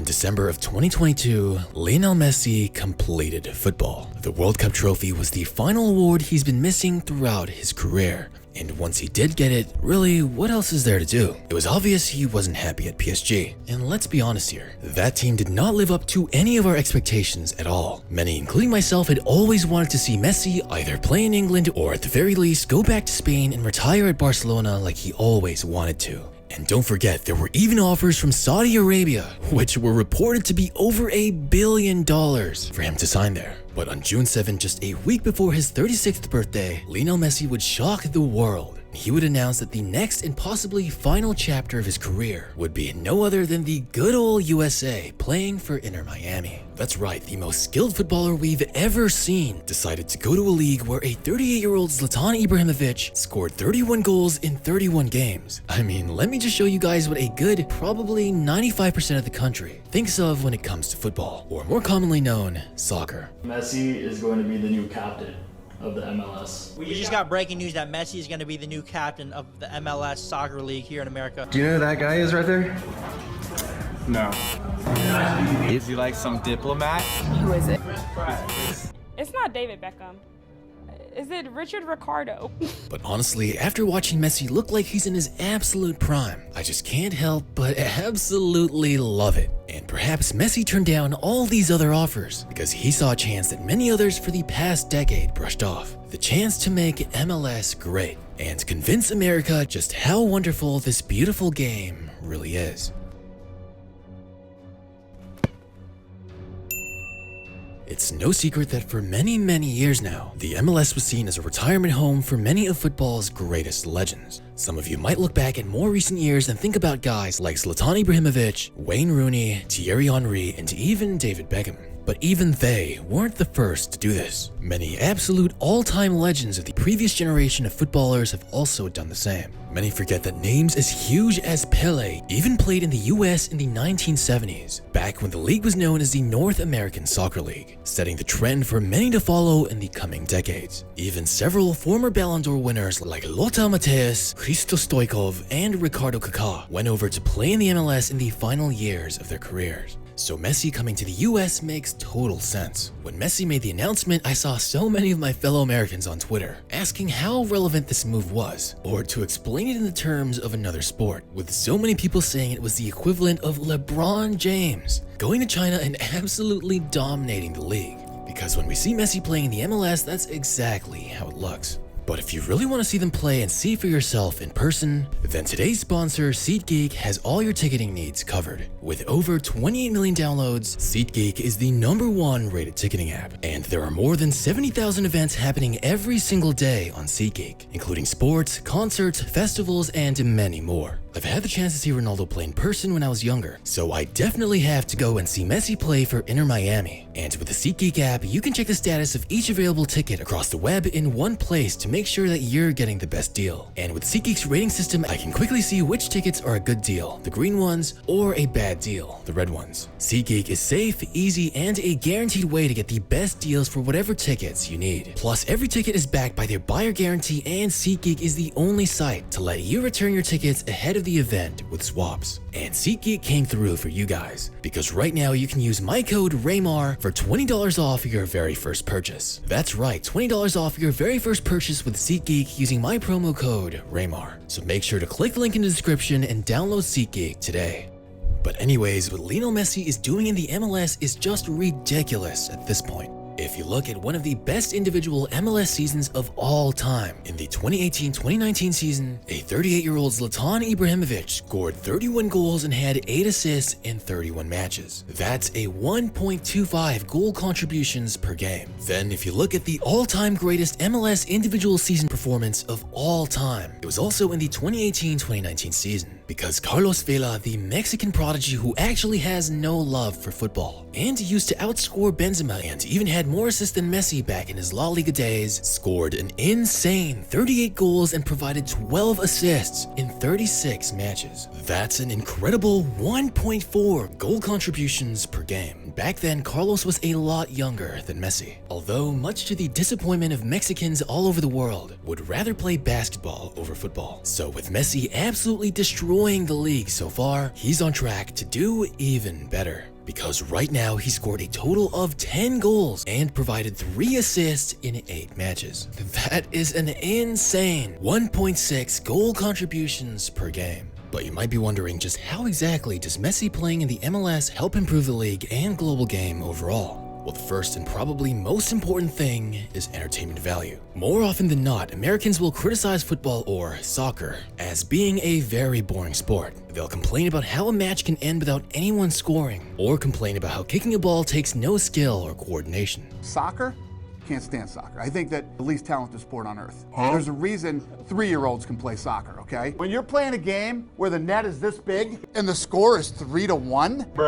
In December of 2022, Lionel Messi completed football. The World Cup trophy was the final award he's been missing throughout his career. And once he did get it, really, what else is there to do? It was obvious he wasn't happy at PSG. And let's be honest here, that team did not live up to any of our expectations at all. Many, including myself, had always wanted to see Messi either play in England or at the very least go back to Spain and retire at Barcelona like he always wanted to. And don't forget, there were even offers from Saudi Arabia, which were reported to be over $1 billion for him to sign there. But on June 7, just a week before his 36th birthday, Lionel Messi would shock the world. He would announce that the next and possibly final chapter of his career would be no other than the good old USA, playing for Inter Miami. That's right, the most skilled footballer we've ever seen decided to go to a league where a 38-year-old Zlatan Ibrahimovic scored 31 goals in 31 games. I mean, let me just show you guys what a good, probably 95% of the country thinks of when it comes to football, or more commonly known, soccer. Messi is going to be the new captain of the MLS. We just got breaking news that Messi is going to be the new captain of the MLS soccer league here in America. Do you know who that guy is right there? No. Is he like some diplomat? Who is it? It's not David Beckham. Is it Richard Ricardo? But honestly, after watching Messi look like he's in his absolute prime, I just can't help but absolutely love it. And perhaps Messi turned down all these other offers because he saw a chance that many others for the past decade brushed off. The chance to make MLS great and convince America just how wonderful this beautiful game really is. It's no secret that for many years now, the MLS was seen as a retirement home for many of football's greatest legends. Some of you might look back at more recent years and think about guys like Zlatan Ibrahimovic, Wayne Rooney, Thierry Henry, and even David Beckham. But even they weren't the first to do this. Many absolute all-time legends of the previous generation of footballers have also done the same. Many forget that names as huge as Pelé even played in the US in the 1970s, back when the league was known as the North American Soccer League, setting the trend for many to follow in the coming decades. Even several former Ballon d'Or winners like Lothar Matthäus, Hristo Stoichkov, and Ricardo Kaká went over to play in the MLS in the final years of their careers. So Messi coming to the US makes total sense. When Messi made the announcement, I saw so many of my fellow Americans on Twitter asking how relevant this move was, or to explain it in the terms of another sport, with so many people saying it was the equivalent of LeBron James going to China and absolutely dominating the league. Because when we see Messi playing in the MLS, that's exactly how it looks. But if you really want to see them play and see for yourself in person, then today's sponsor, SeatGeek, has all your ticketing needs covered. With over 28 million downloads, SeatGeek is the #1 rated ticketing app, and there are more than 70,000 events happening every single day on SeatGeek, including sports, concerts, festivals, and many more. I've had the chance to see Ronaldo play in person when I was younger, so I definitely have to go and see Messi play for Inter Miami. And with the SeatGeek app, you can check the status of each available ticket across the web in one place to make sure that you're getting the best deal. And with SeatGeek's rating system, I can quickly see which tickets are a good deal, the green ones, or a bad deal, the red ones. SeatGeek is safe, easy, and a guaranteed way to get the best deals for whatever tickets you need. Plus, every ticket is backed by their buyer guarantee, and SeatGeek is the only site to let you return your tickets ahead of the event with swaps. And SeatGeek came through for you guys, because right now you can use my code Raymar for $20 off your very first purchase. That's right, $20 off your very first purchase with SeatGeek using my promo code Raymar. So make sure to click the link in the description and download SeatGeek today. But anyways, what Lionel Messi is doing in the MLS is just ridiculous at this point. If you look at one of the best individual MLS seasons of all time, in the 2018-2019 season, a 38-year-old Zlatan Ibrahimovic scored 31 goals and had 8 assists in 31 matches. That's a 1.25 goal contributions per game. Then if you look at the all-time greatest MLS individual season performance of all time, it was also in the 2018-2019 season, because Carlos Vela, the Mexican prodigy who actually has no love for football, and used to outscore Benzema and even had more assists than Messi back in his La Liga days, scored an insane 38 goals and provided 12 assists in 36 matches. That's an incredible 1.4 goal contributions per game. Back then, Carlos was a lot younger than Messi, although much to the disappointment of Mexicans all over the world, would rather play basketball over football. So with Messi absolutely destroying destroying the league so far, he's on track to do even better. Because right now he scored a total of 10 goals and provided 3 assists in 8 matches. That is an insane 1.6 goal contributions per game. But you might be wondering, just how exactly does Messi playing in the MLS help improve the league and global game overall? Well, the first and probably most important thing is entertainment value. More often than not, Americans will criticize football or soccer as being a very boring sport. They'll complain about how a match can end without anyone scoring, or complain about how kicking a ball takes no skill or coordination. Soccer? Can't stand soccer. I think that the least talented sport on earth. There's a reason 3-year-olds can play soccer, okay? When you're playing a game where the net is this big and the score is 3-1,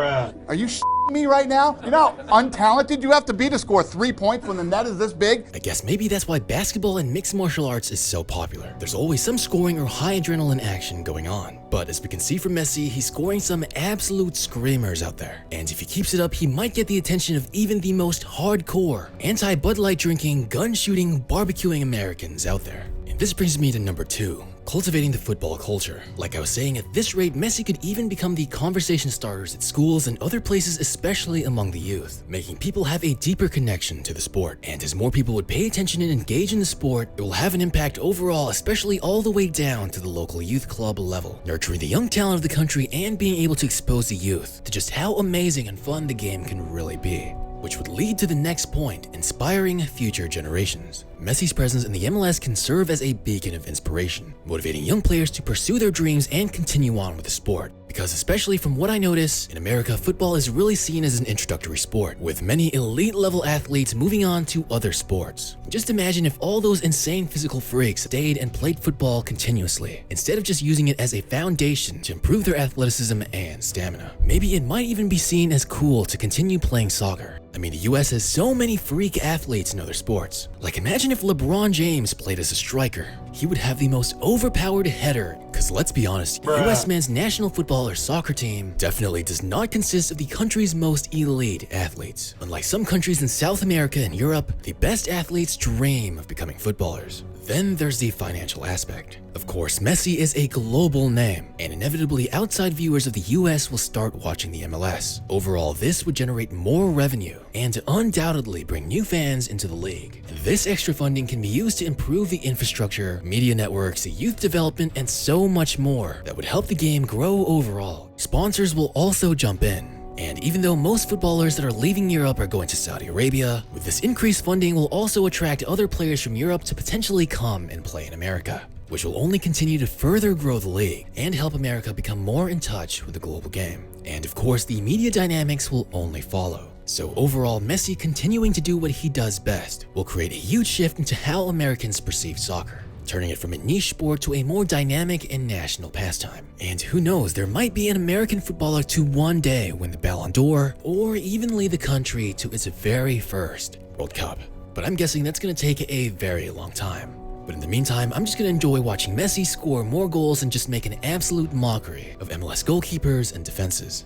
are you me right now? You know how untalented you have to be to score 3 points when the net is this big? I guess maybe that's why basketball and mixed martial arts is so popular. There's always some scoring or high adrenaline action going on. But as we can see from Messi, he's scoring some absolute screamers out there. And if he keeps it up, he might get the attention of even the most hardcore, anti-Bud Light drinking, gun shooting, barbecuing Americans out there. And this brings me to number 2. Cultivating the football culture. Like I was saying, at this rate, Messi could even become the conversation starters at schools and other places, especially among the youth, making people have a deeper connection to the sport. And as more people would pay attention and engage in the sport, it will have an impact overall, especially all the way down to the local youth club level, nurturing the young talent of the country and being able to expose the youth to just how amazing and fun the game can really be. Which would lead to the next point, inspiring future generations. Messi's presence in the MLS can serve as a beacon of inspiration, motivating young players to pursue their dreams and continue on with the sport. Because especially from what I notice, in America, football is really seen as an introductory sport, with many elite level athletes moving on to other sports. Just imagine if all those insane physical freaks stayed and played football continuously, instead of just using it as a foundation to improve their athleticism and stamina. Maybe it might even be seen as cool to continue playing soccer. I mean, the US has so many freak athletes in other sports. Like, imagine if LeBron James played as a striker. He would have the most overpowered header, cause let's be honest, US men's national football or soccer team definitely does not consist of the country's most elite athletes. Unlike some countries in South America and Europe, the best athletes dream of becoming footballers. Then there's the financial aspect. Of course, Messi is a global name, and inevitably outside viewers of the US will start watching the MLS. Overall, this would generate more revenue and undoubtedly bring new fans into the league. This extra funding can be used to improve the infrastructure, media networks, youth development, and so much more that would help the game grow overall. Sponsors will also jump in. And even though most footballers that are leaving Europe are going to Saudi Arabia, with this increased funding will also attract other players from Europe to potentially come and play in America, which will only continue to further grow the league and help America become more in touch with the global game. And of course, the media dynamics will only follow. So overall, Messi continuing to do what he does best will create a huge shift into how Americans perceive soccer, turning it from a niche sport to a more dynamic and national pastime. And who knows, there might be an American footballer to one day win the Ballon d'Or, or even lead the country to its very first World Cup. But I'm guessing that's going to take a very long time. But in the meantime, I'm just going to enjoy watching Messi score more goals and just make an absolute mockery of MLS goalkeepers and defenses.